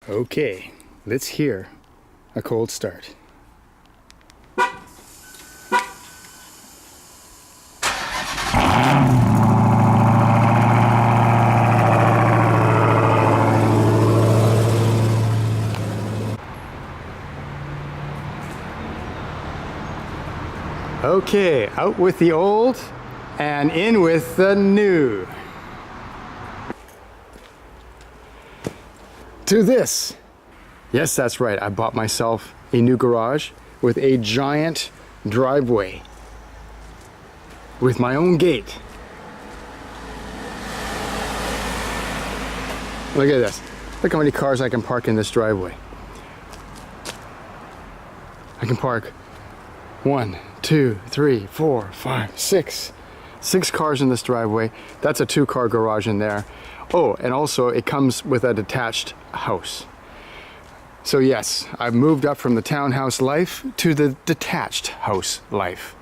Okay, let's hear a cold start. Okay, out with the old and in with the new. To this. Yes, that's right. I bought myself a new garage with a giant driveway with my own gate. Look at this. Look how many cars I can park in this driveway. I can park 1, 2, 3, 4, 5, 6. 6 cars in this driveway. That's a 2-car garage in there. Oh, and also it comes with a detached house. So yes, I've moved up from the townhouse life to the detached house life.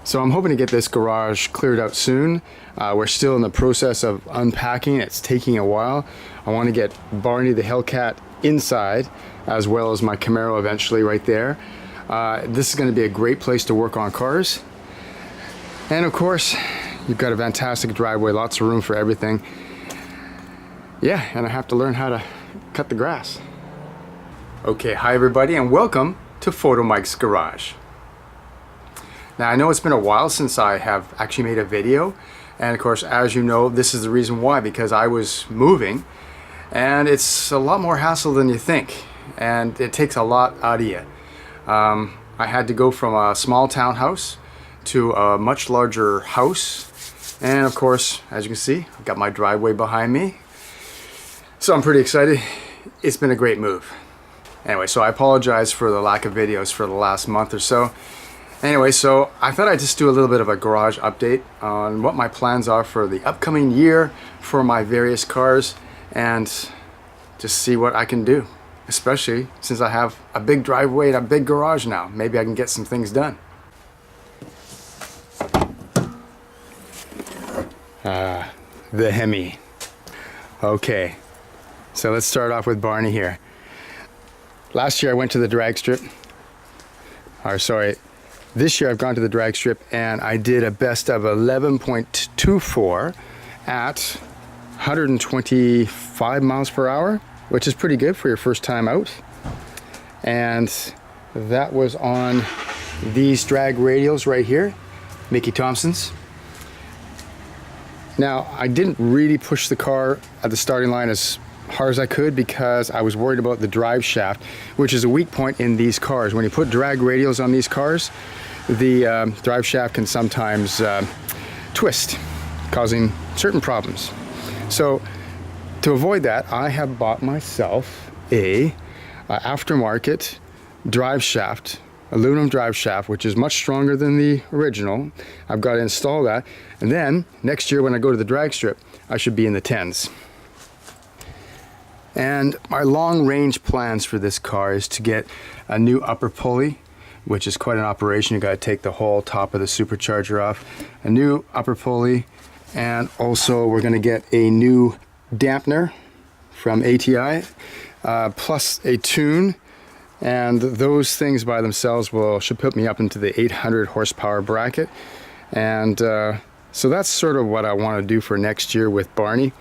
So I'm hoping to get this garage cleared out soon. We're still in the process of unpacking. It's taking a while. I want to get Barney the Hellcat inside, as well as my Camaro eventually right there. This is going to be a great place to work on cars. And of course, you've got a fantastic driveway, lots of room for everything. Yeah, and I have to learn how to cut the grass. Okay, hi everybody, and welcome to Photomikes Garage. Now I know it's been a while since I have actually made a video, and of course, as you know, this is the reason why, because I was moving, and it's a lot more hassle than you think, and it takes a lot out of you. I had to go from a small townhouse to a much larger house, and of course, as you can see, I've got my driveway behind me. So I'm pretty excited. It's been a great move. Anyway, so I apologize for the lack of videos for the last month or so. Anyway, so I thought I'd just do a little bit of a garage update on what my plans are for the upcoming year for my various cars, and just see what I can do, especially since I have a big driveway and a big garage now. Maybe I can get some things done. The Hemi. Okay. So let's start off with Barney here. Last year I went to the drag strip. This year I've gone to the drag strip and I did a best of 11.24 at 125 miles per hour, which is pretty good for your first time out. And that was on these drag radials right here, Mickey Thompson's. Now, I didn't really push the car at the starting line as hard as I could because I was worried about the drive shaft, which is a weak point in these cars. When you put drag radials on these cars, the drive shaft can sometimes twist, causing certain problems. So to avoid that, I have bought myself a aftermarket drive shaft, aluminum drive shaft, which is much stronger than the original. I've got to install that, and then next year when I go to the drag strip, I should be in the 10s. And my long range plans for this car is to get a new upper pulley, which is quite an operation. You got to take the whole top of the supercharger off, a new upper pulley, and also we're going to get a new dampener from ATI, plus a tune. And those things by themselves should put me up into the 800 horsepower bracket. And so that's sort of what I want to do for next year with Barney.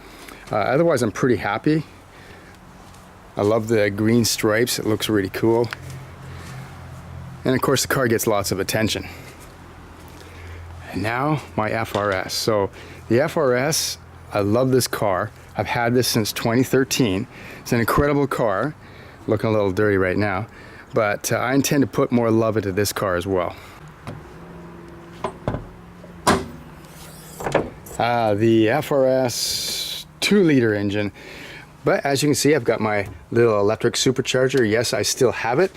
Otherwise, I'm pretty happy. I love the green stripes. It looks really cool. And of course, the car gets lots of attention. And now my FRS. So the FRS, I love this car. I've had this since 2013. It's an incredible car. Looking a little dirty right now, but I intend to put more love into this car as well. The FRS 2-liter engine, but as you can see, I've got my little electric supercharger. Yes, I still have it.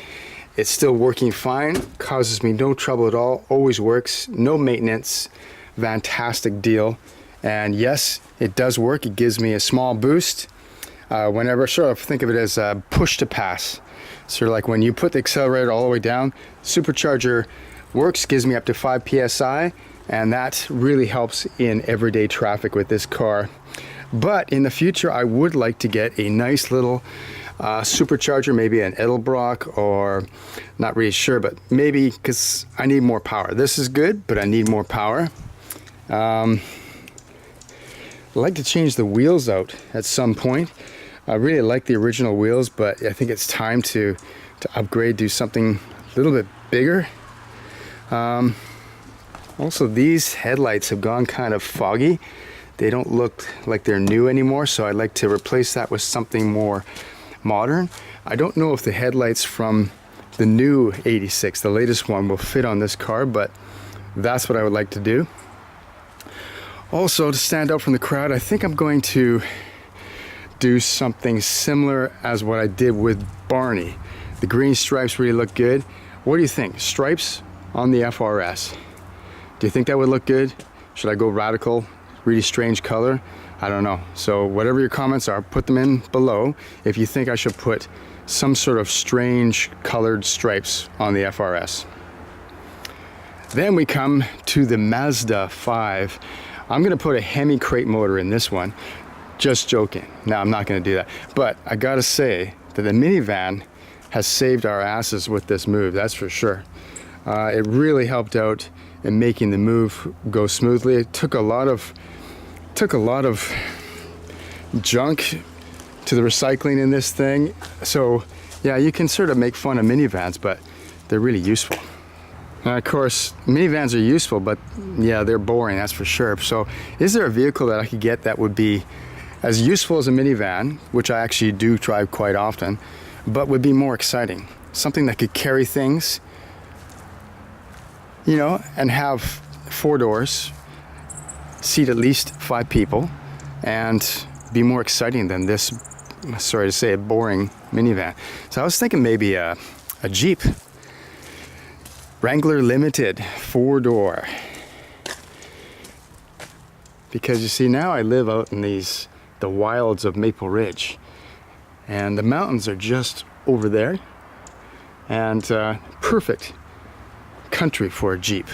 It's still working fine, causes me no trouble at all, always works, no maintenance, fantastic deal. And yes, it does work. It gives me a small boost. Whenever, sort of think of it as a push to pass. Sort of like when you put the accelerator all the way down, supercharger works, gives me up to 5 PSI, and that really helps in everyday traffic with this car. But in the future, I would like to get a nice little supercharger, maybe an Edelbrock, or not really sure, but maybe because I need more power. This is good, but I need more power. I'd like to change the wheels out at some point. I really like the original wheels, but I think it's time to upgrade, do something a little bit bigger. Also, these headlights have gone kind of foggy. They don't look like they're new anymore, so I'd like to replace that with something more modern. I don't know if the headlights from the new 86, the latest one, will fit on this car, but that's what I would like to do. Also, to stand out from the crowd, I think I'm going to do something similar as what I did with Barney. The green stripes really look good. What do you think? Stripes on the FRS. Do you think that would look good? Should I go radical? Really strange color? I don't know. So whatever your comments are, put them in below if you think I should put some sort of strange colored stripes on the FRS. Then we come to the Mazda 5. I'm gonna put a Hemi crate motor in this one. Just joking. No, I'm not gonna do that. But I gotta say that the minivan has saved our asses with this move, that's for sure. It really helped out in making the move go smoothly. It took a lot of junk to the recycling in this thing. So yeah, you can sort of make fun of minivans, but they're really useful. And of course, minivans are useful, but yeah, they're boring, that's for sure. So is there a vehicle that I could get that would be as useful as a minivan, which I actually do drive quite often, but would be more exciting? Something that could carry things, you know, and have 4 doors, seat at least 5 people, and be more exciting than this, sorry to say, a boring minivan. So I was thinking maybe a Jeep. Wrangler Limited 4-door. Because you see, now I live out in the wilds of Maple Ridge, and the mountains are just over there, and perfect country for a Jeep.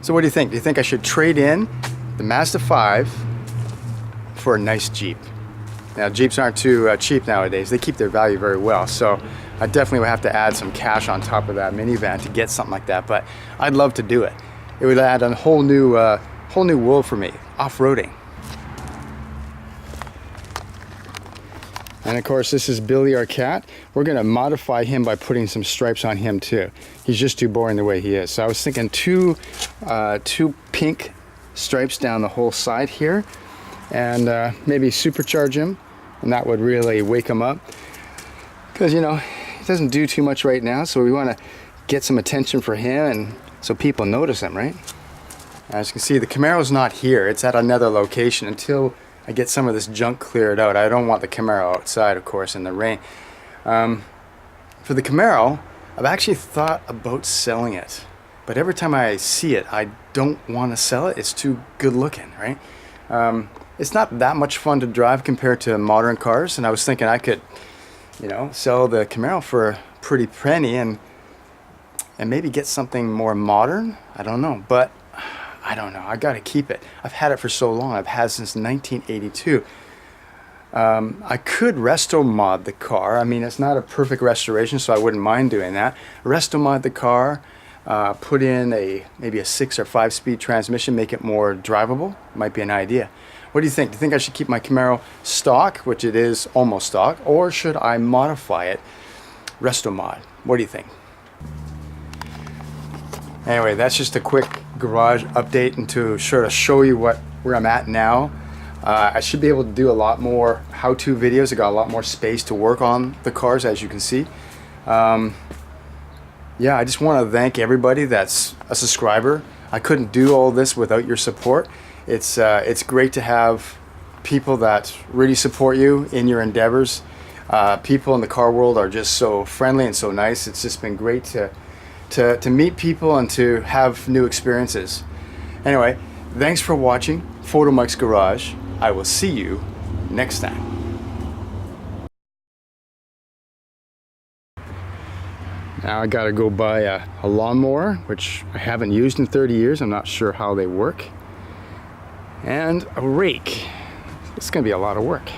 So what do you think? Do you think I should trade in the Mazda 5 for a nice Jeep? Now, Jeeps aren't too cheap nowadays. They keep their value very well, so I definitely would have to add some cash on top of that minivan to get something like that, but I'd love to do it. It would add a whole new world for me, off-roading. And of course, this is Billy, our cat. We're gonna modify him by putting some stripes on him too. He's just too boring the way he is. So I was thinking two pink stripes down the whole side here, and maybe supercharge him, and that would really wake him up. Because, you know, he doesn't do too much right now, so we want to get some attention for him, and so people notice him, right? As you can see, the Camaro's not here. It's at another location until I get some of this junk cleared out. I don't want the Camaro outside, of course, in the rain. For the Camaro, I've actually thought about selling it, but every time I see it, I don't want to sell it. It's too good looking, right? It's not that much fun to drive compared to modern cars, and I was thinking I could, you know, sell the Camaro for a pretty penny and maybe get something more modern. I don't know, but I don't know. I gotta keep it. I've had it for so long. I've had it since 1982. I could resto mod the car. I mean, it's not a perfect restoration, so I wouldn't mind doing that. Resto mod the car, put in maybe a 6 or 5 speed transmission, make it more drivable. Might be an idea. What do you think? Do you think I should keep my Camaro stock, which it is almost stock, or should I modify it, resto mod? What do you think? Anyway, that's just a quick garage update and to sort of show you where I'm at now. I should be able to do a lot more how-to videos. I got a lot more space to work on the cars, as you can see. Yeah, I just want to thank everybody that's a subscriber. I couldn't do all this without your support. It's great to have people that really support you in your endeavors. People in the car world are just so friendly and so nice. It's just been great to meet people and to have new experiences. Anyway, thanks for watching Photomikes Garage. I will see you next time. Now I gotta go buy a lawnmower, which I haven't used in 30 years. I'm not sure how they work. And a rake. It's gonna be a lot of work.